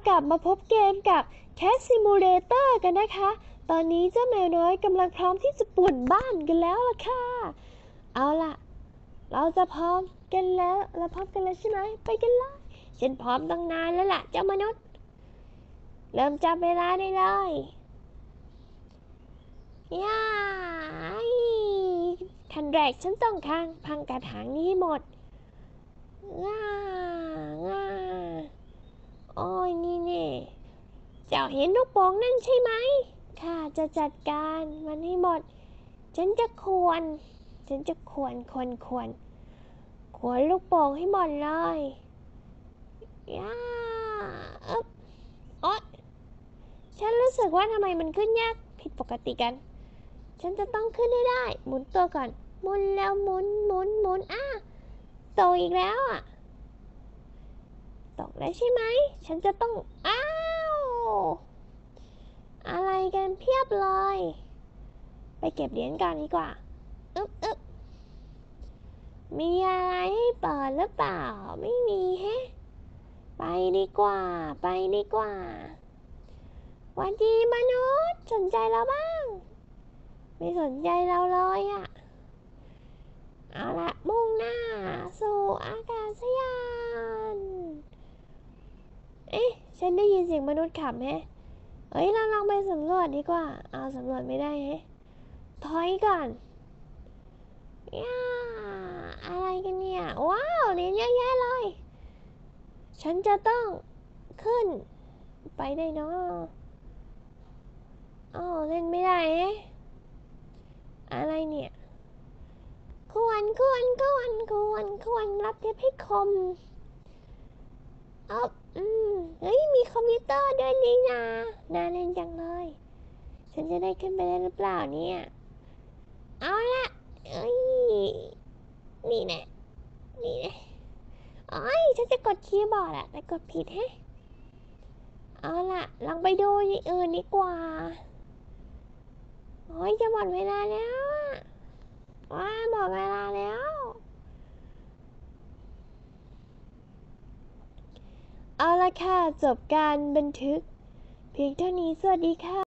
กลับมาพบเกมกับแคสซิมูเลเตอร์กันนะคะตอนนี้เจ้าแมวน้อยกำลังพร้อมที่จะป่วนบ้านกันแล้วล่ะค่ะเอาล่ะเราจะพร้อมกันแล้วเราพร้อมกันแล้วใช่ไหมไปกันเลยฉันพร้อมตั้งนานแล้วล่ะเจ้ามนุษย์เริ่มจับเวลาได้เลยย่าขั้นแรกฉันต้องพังกระถางนี้หมดง่าง่าโอ้ยนี่เนี่ยเจ้าเห็นลูกโป่งนั่นใช่ไหมข้าจะจัดการมันให้หมดฉันจะขวนลูกโป่งให้หมดเลยย่าอึ๊บโอ๊ยฉันรู้สึกว่าทำไมมันขึ้นยากผิดปกติกันฉันจะต้องขึ้นให้ได้หมุนตัวก่อนหมุนแล้วหมุนตกอีกแล้วอ่ะตกแล้วใช่ไหมฉันจะต้องอ้าวอะไรกันเพียบเลยไปเก็บเหรียญก่อนดีกว่าอึ๊บมีอะไรให้เปิดหรือเปล่าไม่มีแฮะไปดีกว่าหวัดดีมนุษย์สนใจเราบ้างไม่สนใจเราเลยอ่ะเอาละมุ่งหน้าสู่อากาศยานฉันได้ยินเสียงมนุษย์ขับแฮะเราลองไปสำรวจดีกว่าเอาสำรวจไม่ได้แฮะถอยก่อนอะไรกันเนี่ยว้าวเหรียญเยอะแยะเลยฉันจะต้องขึ้นไปได้เนาะเล่นไม่ได้เอ๊ะอะไรเนี่ยควรรับเทปให้คมมีคอมพิวเตอร์ด้วยนี่นาน่าเล่นจังเลยฉันจะได้ขึ้นไปได้หรือเปล่าเนี่ยเอาละนี่แน่ฉันจะกดคีย์บอร์ดอะแต่กดผิดแฮะเอาล่ะลองไปดูอย่างอื่นดีกว่าจะหมดเวลาแล้วหมดเวลาแล้วเอาละค่ะจบการบันทึกเพียงเท่านี้สวัสดีค่ะ